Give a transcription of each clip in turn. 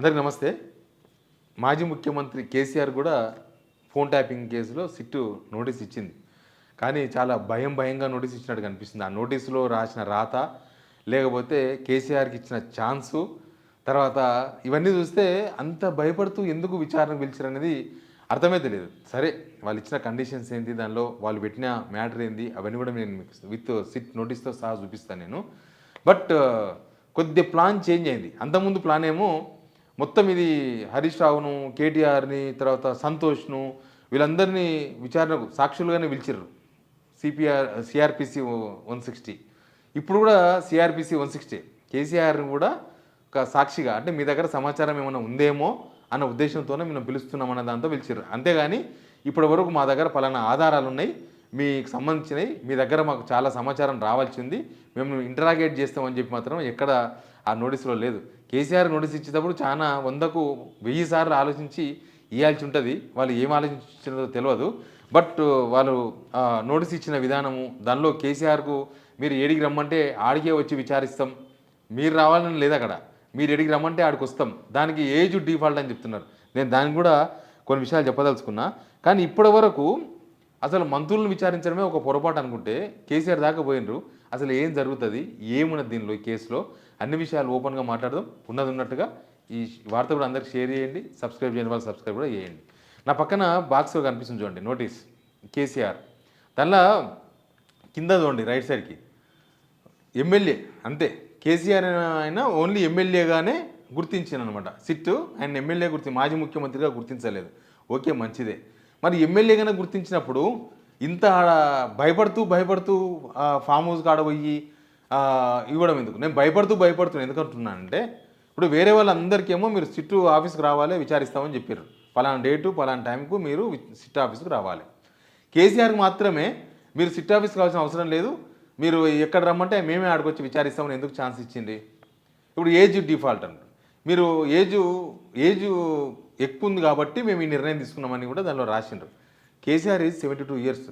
అందరికీ నమస్తే. మాజీ ముఖ్యమంత్రి కేసీఆర్ కూడా ఫోన్ ట్యాపింగ్ కేసులో సిట్టు నోటీస్ ఇచ్చింది. కానీ చాలా భయంగా నోటీస్ ఇచ్చినట్టు కనిపిస్తుంది. ఆ నోటీసులో రాసిన రాత, లేకపోతే కేసీఆర్‌కి ఇచ్చిన ఛాన్సు, తర్వాత ఇవన్నీ చూస్తే అంత భయపడుతూ ఎందుకు విచారణకు పిలిచారనేది అర్థమైతే లేదు. సరే, వాళ్ళు ఇచ్చిన కండిషన్స్ ఏంటి, దానిలో వాళ్ళు పెట్టిన మ్యాటర్ ఏంది, అవన్నీ కూడా నేను మీకు విత్ సిట్ నోటీస్‌తో సహా చూపిస్తాను నేను. బట్ కొద్దిగా ప్లాన్ చేంజ్ అయింది. అంతకుముందు ప్లాన్ ఏమో మొత్తం ఇది హరీష్ రావును, కేటీఆర్‌ని, తర్వాత సంతోష్‌ను వీళ్ళందరినీ విచారణకు సాక్షులుగానే పిలిచిర్రు. సిఆర్‌పిసి 160. ఇప్పుడు కూడా సిఆర్‌పిసి 160. కేసీఆర్‌ని కూడా ఒక సాక్షిగా, అంటే మీ దగ్గర సమాచారం ఏమైనా ఉందేమో అన్న ఉద్దేశంతోనే మేము పిలుస్తున్నామన్న దాంతో పిలిచిర్రు. అంతేగాని ఇప్పటి వరకు మా దగ్గర పలానా ఆధారాలు ఉన్నాయి, మీకు సంబంధించినవి, మీ దగ్గర మాకు చాలా సమాచారం రావాల్సి ఉంది, మేము ఇంటరాగేట్ చేస్తామని చెప్పి మాత్రం ఎక్కడ ఆ నోటీసులో లేదు. కేసీఆర్ నోటీస్ ఇచ్చేటప్పుడు చాలా 100కు 1000 సార్లు ఆలోచించి ఇవ్వాల్సి ఉంటుంది. వాళ్ళు ఏం ఆలోచించారో తెలియదు. బట్ వాళ్ళు నోటీస్ ఇచ్చిన విధానము, దానిలో కేసీఆర్కు మీరు ఏడికి రమ్మంటే ఆడికే వచ్చి విచారిస్తాం, మీరు రావాలని లేదు అక్కడ, మీరు ఎడికి రమ్మంటే ఆడికి వస్తాం, దానికి ఏజ్ డిఫాల్ట్ అని చెప్తున్నారు. నేను దానికి కూడా కొన్ని విషయాలు చెప్పదలుచుకున్నా. కానీ ఇప్పటి వరకు అసలు మంత్రులను విచారించడమే ఒక పొరపాటు అనుకుంటే కేసీఆర్ దాకా పోయినరు. అసలు ఏం జరుగుతుంది, ఏమున్నది దీనిలో, ఈ కేసులో, అన్ని విషయాలు ఓపెన్గా మాట్లాడదాం. ఉన్నట్టుగా ఈ వార్త కూడా అందరికి షేర్ చేయండి. సబ్స్క్రైబ్ చేయని వాళ్ళు సబ్స్క్రైబ్ కూడా చేయండి. నా పక్కన బాక్స్లో కనిపిస్తుంది చూడండి నోటీస్, కేసీఆర్. దానిలో కింద చూడండి రైట్ సైడ్కి ఎమ్మెల్యే, అంతే. కేసీఆర్ అయినా ఓన్లీ ఎమ్మెల్యేగానే గుర్తించాను అనమాట. సిట్టు ఆయన ఎమ్మెల్యే మాజీ ముఖ్యమంత్రిగా గుర్తించలేదు. ఓకే, మంచిదే. మరి ఎమ్మెల్యేగానే గుర్తించినప్పుడు ఇంత భయపడుతూ ఫామ్ హౌస్ కాడ పోయి ఇవ్వడం ఎందుకు? నేను భయపడుతున్నాను ఎందుకంటున్నానంటే, ఇప్పుడు వేరే వాళ్ళందరికేమో మీరు సిట్టు ఆఫీస్కి రావాలి, విచారిస్తామని చెప్పారు. పలానా డేటు పలానా టైంకు మీరు సిట్ ఆఫీస్కి రావాలి. కేసీఆర్కి మాత్రమే మీరు సిట్ ఆఫీస్కి రావాల్సిన అవసరం లేదు, మీరు ఎక్కడ రమ్మంటే మేమే ఆడికొచ్చి విచారిస్తామని ఎందుకు ఛాన్స్ ఇచ్చింది? ఇప్పుడు ఏజ్ డిఫాల్ట్ అంటారు. మీరు ఏజ్ ఎక్కువ ఉంది కాబట్టి మేము ఈ నిర్ణయం తీసుకున్నామని కూడా దానిలో రాసిండ్రు. KCR age 72 years,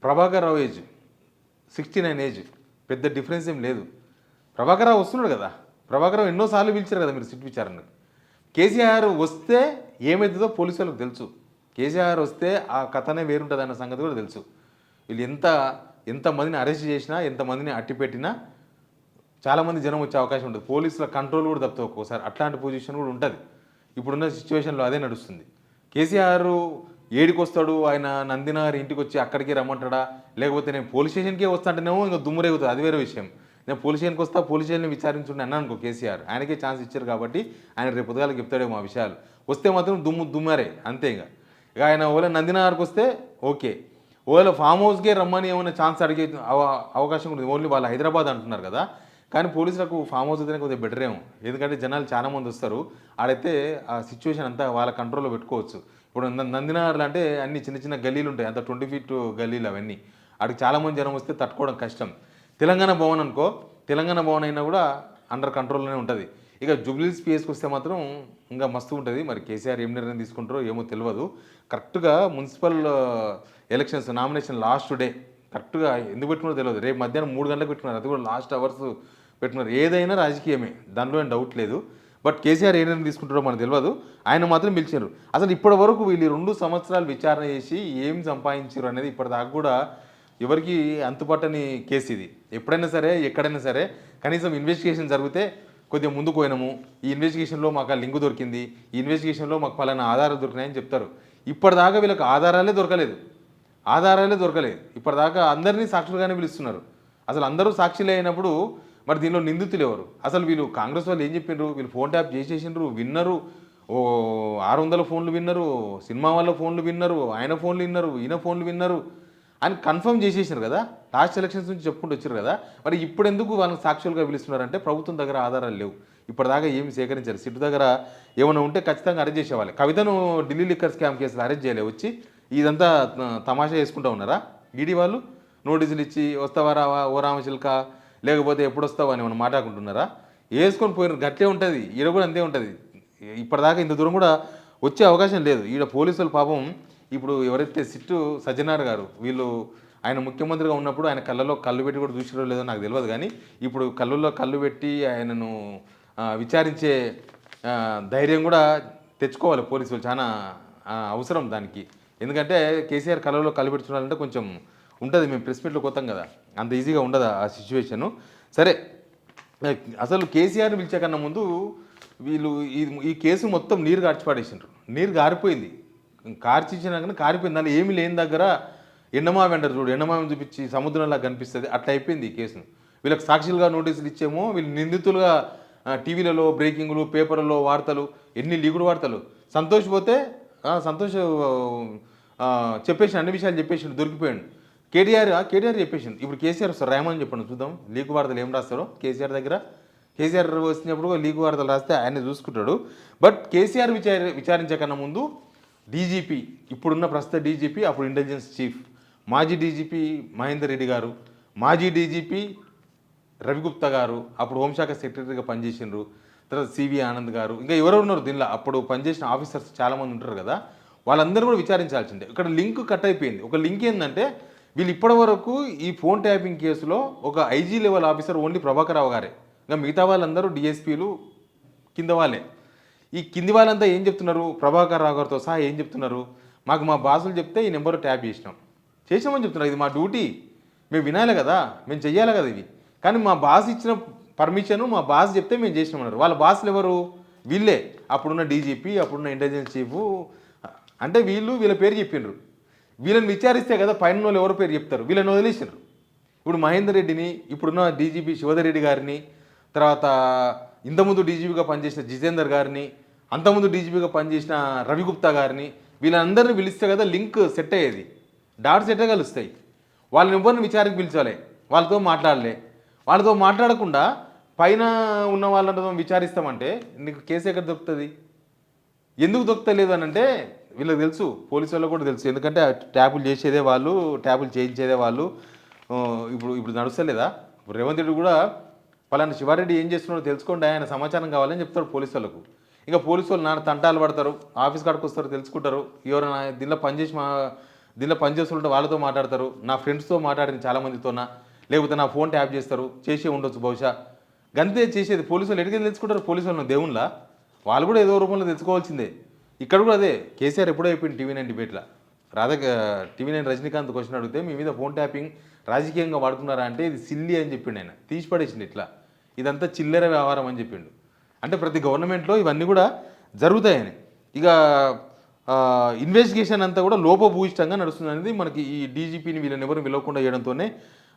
Prabhakar Rao age 69 age, పెద్ద డిఫరెన్స్ ఏం లేదు. ప్రభాకర్ రావు వస్తున్నాడు కదా, ప్రభాకర్ రావు ఎన్నోసార్లు పిలిచారు కదా మీరు సిట్ విచారణకు. కేసీఆర్ వస్తే ఏమవుతుందో పోలీసు వాళ్ళకి తెలుసు. కేసీఆర్ వస్తే ఆ కథనే వేరుంటుంది అన్న సంగతి కూడా తెలుసు. వీళ్ళు ఎంతమందిని అరెస్ట్ చేసినా, ఎంతమందిని అట్టిపెట్టినా చాలామంది జనం వచ్చే అవకాశం ఉంటుంది. పోలీసుల కంట్రోల్ కూడా తప్పుతుంది ఒక్కోసారి. అట్లాంటి పొజిషన్ కూడా ఉంటుంది. ఇప్పుడున్న సిచ్యువేషన్లో అదే నడుస్తుంది. కేసీఆర్ ఏడికి వస్తాడు, ఆయన నందినగర్ ఇంటికి వచ్చి అక్కడికి రమ్మంటాడా, లేకపోతే నేను పోలీస్ స్టేషన్కే వస్తాంటేనేమో ఇంకా దుమ్మురేగుతుంది, అది వేరే విషయం. నేను పోలీస్ స్టేషన్కి వస్తా, పోలీస్ స్టేషన్ని విచారించుంటే అన్నాను అనుకో, కేసీఆర్ ఆయనకే ఛాన్స్ ఇచ్చారు కాబట్టి ఆయన రేపు పొద్దుగాలకు చెప్తాడేమో ఆ విషయాలు. వస్తే మాత్రం దుమ్మారే అంతే. ఇక ఆయన ఓలా నందినగర్కి వస్తే ఓకే, ఓలా ఫామ్ హౌస్కే రమ్మని ఏమైనా ఛాన్స్ అడిగే అవకాశం ఉంటుంది. ఓన్లీ వాళ్ళు హైదరాబాద్ అంటున్నారు కదా, కానీ పోలీసులకు ఫామ్ హౌస్ అయితేనే కొద్దిగా బెటర్ ఏమో. ఎందుకంటే జనాలు చాలామంది వస్తారు, ఆడైతే ఆ సిచ్యువేషన్ అంతా వాళ్ళ కంట్రోల్లో పెట్టుకోవచ్చు. ఇప్పుడు నందినగర్లు అంటే అన్ని చిన్న గల్లీలు ఉంటాయి, అంత 20 feet గల్లీలు అవన్నీ. ఆడికి చాలామంది జనం వస్తే తట్టుకోవడం కష్టం. తెలంగాణ భవన్ అనుకో, తెలంగాణ భవన్ అయినా కూడా అండర్ కంట్రోల్లోనే ఉంటుంది. ఇక జూబ్లీహిల్స్ పిఎస్కి వస్తే మాత్రం ఇంకా మస్తు ఉంటుంది. మరి కేసీఆర్ ఏం నిర్ణయం తీసుకుంటారో ఏమో తెలియదు. కరెక్ట్గా municipal elections nomination last day కరెక్ట్గా ఎందుకు పెట్టుకున్నారో తెలియదు. రేపు మధ్యాహ్నం 3 గంటలకు పెట్టుకున్నారు, అది కూడా లాస్ట్ అవర్స్ పెట్టుకున్నారు. ఏదైనా రాజకీయమే, దానిలో ఏం డౌట్ లేదు. బట్ కేసీఆర్ ఏ నిర్ణయం తీసుకుంటారో మనకు తెలియదు. ఆయన మాత్రం పిలిచారు. అసలు ఇప్పటి వరకు వీళ్ళు 2 సంవత్సరాలు విచారణ చేసి ఏం సంపాదించారు అనేది ఇప్పటిదాకా కూడా ఎవరికి అంతుపట్టని కేసు ఇది. ఎప్పుడైనా సరే, ఎక్కడైనా సరే, కనీసం ఇన్వెస్టిగేషన్ జరిగితే కొద్దిగా ముందుకు పోయినాము, ఈ ఇన్వెస్టిగేషన్లో మాకు ఆ లింక్ దొరికింది, ఈ ఇన్వెస్టిగేషన్లో మాకు పలానా ఆధారాలు దొరికినాయని చెప్తారు. ఇప్పటిదాకా వీళ్ళకి ఆధారాలే దొరకలేదు. ఇప్పటిదాకా అందరినీ సాక్షులుగానే పిలుస్తున్నారు. అసలు అందరూ సాక్షులే అయినప్పుడు మరి దీనిలో నిందితులు ఎవరు? అసలు వీళ్ళు కాంగ్రెస్ వాళ్ళు ఏం చెప్పిండ్రు? వీళ్ళు ఫోన్ ట్యాప్ చేసేసిండ్రు, విన్నరు, 600 ఫోన్లు విన్నరు, సినిమా వాళ్ళ ఫోన్లు విన్నరు, ఆయన ఫోన్లు విన్నరు, ఈయన ఫోన్లు విన్నరు అని కన్ఫర్మ్ చేసేసారు కదా. లాస్ట్ ఎలక్షన్స్ నుంచి చెప్పుకుంటూ వచ్చారు కదా. మరి ఇప్పుడు ఎందుకు వాళ్ళని సాక్షులుగా పిలుస్తున్నారంటే ప్రభుత్వం దగ్గర ఆధారాలు లేవు. ఇప్పటిదాకా ఏమి సేకరించారు. సిట్టు దగ్గర ఏమైనా ఉంటే ఖచ్చితంగా అరెస్ట్ చేసేవాళ్ళు. కవితను ఢిల్లీ లిక్కర్ స్కామ్ కేసులో అరెస్ట్ చేయలే, వచ్చి ఇదంతా తమాషా చేసుకుంటూ ఉన్నారా ఈడీ వాళ్ళు? నోటీసులు ఇచ్చి వస్తావా రావా, ఓ రామచిల్క, లేకపోతే ఎప్పుడు వస్తావా అని మనం మాట్లాడుకుంటున్నారా? వేసుకొని పోయిన గట్టే ఉంటుంది. ఈడ కూడా అంతే ఉంటుంది. ఇప్పటిదాకా ఇంత దూరం కూడా వచ్చే అవకాశం లేదు. ఈడ పోలీసులు పాపం ఇప్పుడు ఎవరైతే సిట్టు సజ్జనార్ గారు, వీళ్ళు ఆయన ముఖ్యమంత్రిగా ఉన్నప్పుడు ఆయన కళ్ళలో కళ్ళు పెట్టి కూడా చూసిరో లేదో నాకు తెలియదు. కానీ ఇప్పుడు కళ్ళల్లో కళ్ళు పెట్టి ఆయనను విచారించే ధైర్యం కూడా తెచ్చుకోవాలి పోలీసులు, చాలా అవసరం దానికి. ఎందుకంటే కేసీఆర్ కళలో కలిపెట్టుకోవాలంటే కొంచెం ఉంటుంది. మేము ప్రెస్ మీట్లో కొత్తాం కదా, అంత ఈజీగా ఉండదు ఆ సిచ్యువేషను. సరే, అసలు కేసీఆర్ని పిలిచే కన్నా ముందు వీళ్ళు ఈ కేసు మొత్తం నీరు గార్చి పడేసిండ్రు. నీరు గారిపోయింది, కార్చిచ్చినాకనే కారిపోయింది. దాన్ని ఏమీ లేని దగ్గర ఎండమావి అంటారు చూడు, ఎండమావిని చూపించి సముద్రంలా కనిపిస్తుంది, అట్లా అయిపోయింది ఈ కేసును. వీళ్ళకి సాక్షులుగా నోటీసులు ఇచ్చేమో, వీళ్ళు నిందితులుగా టీవీలలో బ్రేకింగ్లు, పేపర్లలో వార్తలు, ఎన్ని లీగుడు వార్తలు. సంతోష్ పోతే సంతోష్ చెప్పేసి అన్ని విషయాలు చెప్పేసి దొరికిపోయాడు. కేటీఆర్ చెప్పేసిండు. ఇప్పుడు కేసీఆర్ వస్తారు, రాయమని చెప్పండి చూద్దాం లీకు వార్తలు ఏం రాస్తారో కేసీఆర్ దగ్గర. కేసీఆర్ వచ్చినప్పుడు లీకు వార్తలు రాస్తే ఆయన చూసుకుంటాడు. బట్ కేసీఆర్ విచారించే కన్నా ముందు డీజీపీ, ఇప్పుడున్న ప్రస్తుత డీజీపీ, అప్పుడు ఇంటెలిజెన్స్ చీఫ్, మాజీ డీజీపీ మహేందర్ రెడ్డి గారు, మాజీ డీజీపీ రవిగుప్తా గారు, అప్పుడు హోంశాఖ సెక్రటరీగా పనిచేసిండ్రు, తర్వాత సివి ఆనంద్ గారు, ఇంకా ఎవరెవరు ఉన్నారు దీనిలో అప్పుడు పనిచేసిన ఆఫీసర్స్ చాలామంది ఉంటారు కదా, వాళ్ళందరూ కూడా విచారించాల్సిందే. ఇక్కడ లింక్ కట్ అయిపోయింది. ఒక లింక్ ఏంటంటే, వీళ్ళు ఇప్పటి వరకు ఈ ఫోన్ ట్యాపింగ్ కేసులో ఒక IG level officer only Prabhakar Rao గారే, ఇంకా మిగతా వాళ్ళందరూ డిఎస్పీలు కింద వాళ్ళే. ఈ కింది వాళ్ళంతా ఏం చెప్తున్నారు, ప్రభాకర్ రావు గారితో సహా ఏం చెప్తున్నారు, మాకు మా బాసులు చెప్తే ఈ నెంబర్ ట్యాప్ చేసామని చెప్తున్నారు. ఇది మా డ్యూటీ, మేము వినాలి కదా, మేము చెయ్యాలి కదా ఇవి. కానీ మా బాస్ ఇచ్చిన పర్మిషను, మా బాస్ చెప్తే మేము చేసినామన్నారు. వాళ్ళ బాసులు ఎవరు, వీళ్ళే. అప్పుడున్న డీజీపీ, అప్పుడున్న ఇంటెలిజెన్స్ చీఫ్, అంటే వీళ్ళ పేరు చెప్పిండ్రు. వీళ్ళని విచారిస్తే కదా పైన వాళ్ళు ఎవరి పేరు చెప్తారు, వీళ్ళని వదిలేసారు. ఇప్పుడు మహేందర్ రెడ్డిని, ఇప్పుడున్న డీజీపీ శివధర్ రెడ్డి గారిని, తర్వాత ఇంతకుముందు డీజీపీగా పనిచేసిన జితేందర్ గారిని, అంతకుముందు డీజీపీగా పనిచేసిన రవిగుప్తా గారిని, వీళ్ళందరినీ పిలిస్తే కదా లింక్ సెట్ అయ్యేది, డాట్ సెట్ కలుస్తాయి. వాళ్ళని ఎవరిని విచారణకు పిలిచాలి, వాళ్ళతో మాట్లాడలే. వాళ్ళతో మాట్లాడకుండా పైన ఉన్న వాళ్ళతో విచారిస్తామంటే నీకు కేసు ఎక్కడ దొరుకుతుంది? ఎందుకు దొరుకుతలేదు అని అంటే వీళ్ళకి తెలుసు, పోలీసు వాళ్ళకు కూడా తెలుసు. ఎందుకంటే ట్యాపులు చేసేదే వాళ్ళు, ట్యాపులు చేయించేదే వాళ్ళు. ఇప్పుడు నడుస్తలేదా? ఇప్పుడు రేవంత్ రెడ్డి కూడా పలానా శివారెడ్డి ఏం చేస్తున్నాడో తెలుసుకోండి, ఆయన సమాచారం కావాలని చెప్తారు పోలీసు వాళ్ళకు. ఇంకా పోలీసు వాళ్ళు నాన్న తంటాలు పడతారు, ఆఫీస్ కాడికి వస్తారు, తెలుసుకుంటారు. ఎవరైనా దీనిలో పనిచేస్తుంటే వాళ్ళతో మాట్లాడతారు. నా ఫ్రెండ్స్తో మాట్లాడిన చాలామందితోనా, లేకపోతే నా ఫోన్ ట్యాప్ చేస్తారు, చేసే ఉండొచ్చు బహుశా. గంతే చేసేది. పోలీసు వాళ్ళు ఎడికి తెలుసుకుంటారు, పోలీసు వాళ్ళు దేవుళ్ళ వాళ్ళు కూడా ఏదో రూపంలో తెలుసుకోవాల్సిందే. ఇక్కడ కూడా అదే. కేసీఆర్ ఎప్పుడో అయిపోయింది టీవీ9 డిబేట్లో. టీవీ9 రజనీకాంత్ క్వశ్చన్ అడిగితే మీ మీద ఫోన్ ట్యాపింగ్ రాజకీయంగా వాడుతున్నారా అంటే ఇది సిల్లీ అని చెప్పిండు ఆయన, తీసి పడేసిండు. ఇట్లా ఇదంతా చిల్లర వ్యవహారం అని చెప్పిండు. అంటే ప్రతి గవర్నమెంట్లో ఇవన్నీ కూడా జరుగుతాయని. ఇక ఇన్వెస్టిగేషన్ అంతా కూడా లోపభూయిష్టంగా నడుస్తుంది అనేది మనకి ఈ డీజీపీని వీళ్ళని ఎవరు పిలవకుండా చేయడంతోనే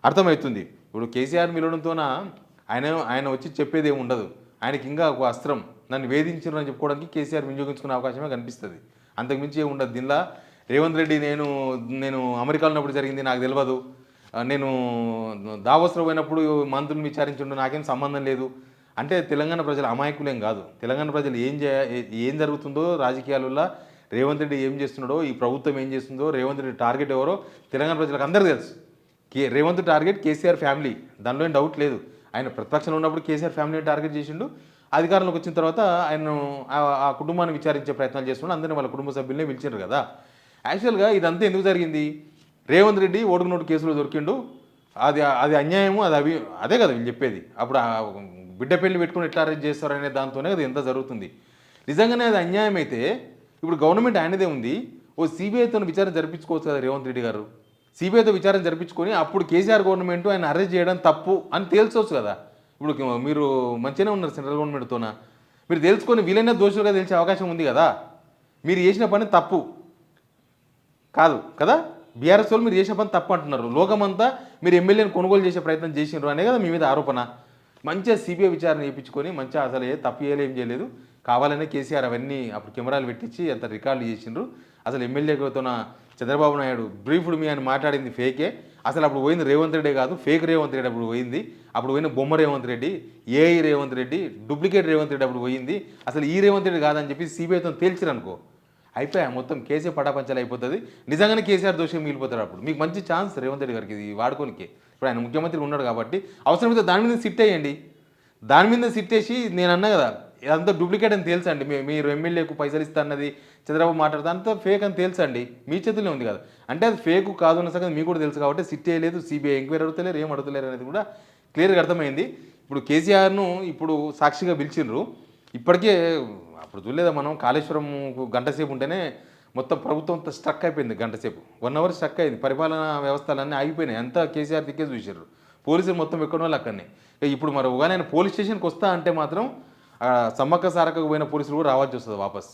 అర్థమవుతుంది. ఇప్పుడు కేసీఆర్ పిలవడంతోన ఆయన వచ్చి చెప్పేది ఏమి ఉండదు. ఆయనకి ఇంకా ఒక అస్త్రం, నన్ను వేధించరు అని చెప్పుకోవడానికి కేసీఆర్ వినియోగించుకునే అవకాశమే కనిపిస్తుంది. అంతకుమించి ఏమి ఉండదు దీనిలో. రేవంత్ రెడ్డి నేను అమెరికాలో ఉన్నప్పుడు జరిగింది నాకు తెలియదు, నేను దావోస్లో పోయినప్పుడు మంత్రులను విచారించుండు, నాకేం సంబంధం లేదు అంటే తెలంగాణ ప్రజలు అమాయకులేం కాదు. తెలంగాణ ప్రజలు ఏం జరుగుతుందో రాజకీయాలలో, రేవంత్ రెడ్డి ఏం చేస్తున్నాడో, ఈ ప్రభుత్వం ఏం చేస్తుందో, రేవంత్ రెడ్డి టార్గెట్ ఎవరో తెలంగాణ ప్రజలకు అందరికీ తెలుసు. రేవంత్ టార్గెట్ కేసీఆర్ ఫ్యామిలీ, దానిలో ఏం డౌట్ లేదు. ఆయన ప్రతిపక్షంలో ఉన్నప్పుడు కేసీఆర్ ఫ్యామిలీని టార్గెట్ చేసిండు, అధికారంలోకి వచ్చిన తర్వాత ఆయనను ఆ కుటుంబాన్ని విచారించే ప్రయత్నాలు చేస్తున్నాడు. అందరినీ వాళ్ళ కుటుంబ సభ్యులనే పిలిచారు కదా. యాక్చువల్గా ఇదంతా ఎందుకు జరిగింది? రేవంత్ రెడ్డి ఓటుకు నోటు కేసులో దొరికిండు, అది అన్యాయము, అదే కదా వీళ్ళు చెప్పేది. అప్పుడు బిడ్డ పెళ్లి పెట్టుకుని ఎట్లా అరెస్ట్ చేస్తారనే దాంతోనే అది ఎంత జరుగుతుంది. నిజంగానే అది అన్యాయం అయితే ఇప్పుడు గవర్నమెంట్ ఆయనదే ఉంది, ఓ సిబిఐతో విచారణ జరిపించుకోవచ్చు కదా రేవంత్ రెడ్డి గారు. సిబిఐతో విచారణ జరిపించుకొని అప్పుడు కేసీఆర్ గవర్నమెంట్ ఆయన అరెస్ట్ చేయడం తప్పు అని తేల్చవచ్చు కదా. ఇప్పుడు మీరు మంచిగానే ఉన్నారు సెంట్రల్ గవర్నమెంట్తోన, మీరు తెలుసుకొని వీలైనా దోషులుగా తెలిసే అవకాశం ఉంది కదా. మీరు చేసిన పని తప్పు కాదు కదా, బీఆర్ఎస్ వాళ్ళు మీరు చేసిన పని తప్పు అంటున్నారు. లోకమంతా మీరు ఎమ్మెల్యేని కొనుగోలు చేసే ప్రయత్నం చేసినారు అనే కదా మీ మీద ఆరోపణ. మంచిగా సిబిఐ విచారణ చేయించుకొని మంచిగా అసలు తప్పు చేయలే, ఏం చేయలేదు, కావాలనే కేసీఆర్ అవన్నీ అప్పుడు కెమెరాలు పెట్టించి అంత రికార్డులు చేసిండ్రు. అసలు ఎమ్మెల్యేతోన చంద్రబాబు నాయుడు బ్రీఫ్డ్ మీ అని మాట్లాడింది ఫేకే. అసలు అప్పుడు పోయింది రేవంత్ రెడ్డి కాదు, ఫేక్ రేవంత్ రెడ్డి అప్పుడు పోయింది. అప్పుడు పోయిన బొమ్మ రేవంత్ రెడ్డి, ఏఐ రేవంత్ రెడ్డి, డూప్లికేట్ రేవంత్ రెడ్డి అప్పుడు పోయింది. అసలు ఈ రేవంత్ రెడ్డి కాదని చెప్పి సిబిఐతో తేల్చిరనుకో, అయిపోయా మొత్తం కేసీ పటాపంచాలు అయిపోతుంది. నిజంగానే కేసీఆర్ దోషం మిగిలిపోతాడు. అప్పుడు మీకు మంచి ఛాన్స్ రేవంత్ రెడ్డి గారికి ఇది వాడుకోనికే. ఇప్పుడు ఆయన ముఖ్యమంత్రి ఉన్నాడు కాబట్టి అవసరమైతే దాని మీద సిట్ అయ్యండి. దాని మీద సిట్ వేసి నేను అన్నా కదా ఇదంతా డూప్లికేట్ అని తెలుసండి, మీరు ఎమ్మెల్యేకు పైసలు ఇస్తా అన్నది చంద్రబాబు మాట్లాడుతా అంతా ఫేక్ అని తెలుసండి, మీ చేతుల్లో ఉంది కదా. అంటే అది ఫేక్ కాదు అన్న సంగతి మీకు కూడా తెలుసు కాబట్టి సిట్ చేయలేదు, సిబిఐ ఎంక్వైరీ అడుగుతలేరు, ఏం అడుగుతలేరు అనేది కూడా క్లియర్గా అర్థమైంది. ఇప్పుడు కేసీఆర్ను ఇప్పుడు సాక్షిగా పిలిచిండ్రు. ఇప్పటికే అప్పుడు చూడలేదా మనం కాళేశ్వరం గంట సేపు ఉంటేనే మొత్తం ప్రభుత్వం అంతా స్ట్రక్ అయిపోయింది. గంట సేపు 1 అవర్ స్ట్రక్ అయింది. పరిపాలనా వ్యవస్థలన్నీ ఆగిపోయినాయి. అంతా కేసీఆర్ దిక్కే చూసారు. పోలీసులు మొత్తం ఎక్కడో వాళ్ళు అక్కడనే. ఇప్పుడు మరి ఉగానే ఆయన పోలీస్ స్టేషన్కి వస్తా అంటే మాత్రం సమ్మక్క సారక్కకు పోయిన పోలీసులు కూడా రావాల్సి వస్తుంది వాపస్.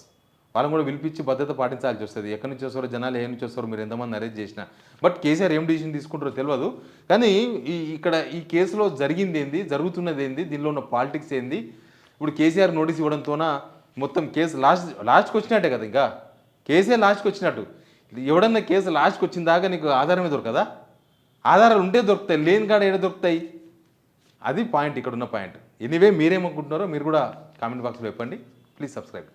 వాళ్ళని కూడా పిలిపించి భద్రత పాటించాల్సి వస్తుంది. ఎక్కడి నుంచి వస్తారో జనాలు, ఏ నుంచి వస్తారో, మీరు ఎంతమంది అరెస్ట్ చేసినా. బట్ కేసీఆర్ ఏం డిసిషన్ తీసుకుంటారో తెలియదు. కానీ ఇక్కడ ఈ కేసులో జరిగింది ఏంది, జరుగుతున్నది ఏంది, దీనిలో ఉన్న పాలిటిక్స్ ఏంది, ఇప్పుడు కేసీఆర్ నోటీస్ ఇవ్వడంతోన మొత్తం కేసు లాస్ట్కి వచ్చినట్టే కదా. ఇంకా కేసీఆర్ లాస్ట్కి వచ్చినట్టు. ఎవడన్నా కేసు లాస్ట్కి వచ్చిన దాకా నీకు ఆధారమే దొరకదా? ఆధారాలు ఉంటే దొరుకుతాయి, లేని కాడ ఏడ దొరుకుతాయి? అది పాయింట్, ఇక్కడ ఉన్న పాయింట్. ఎనీవే మీరేమనుకుంటున్నారో మీరు కూడా కామెంట్ బాక్స్లో చెప్పండి. Please subscribe.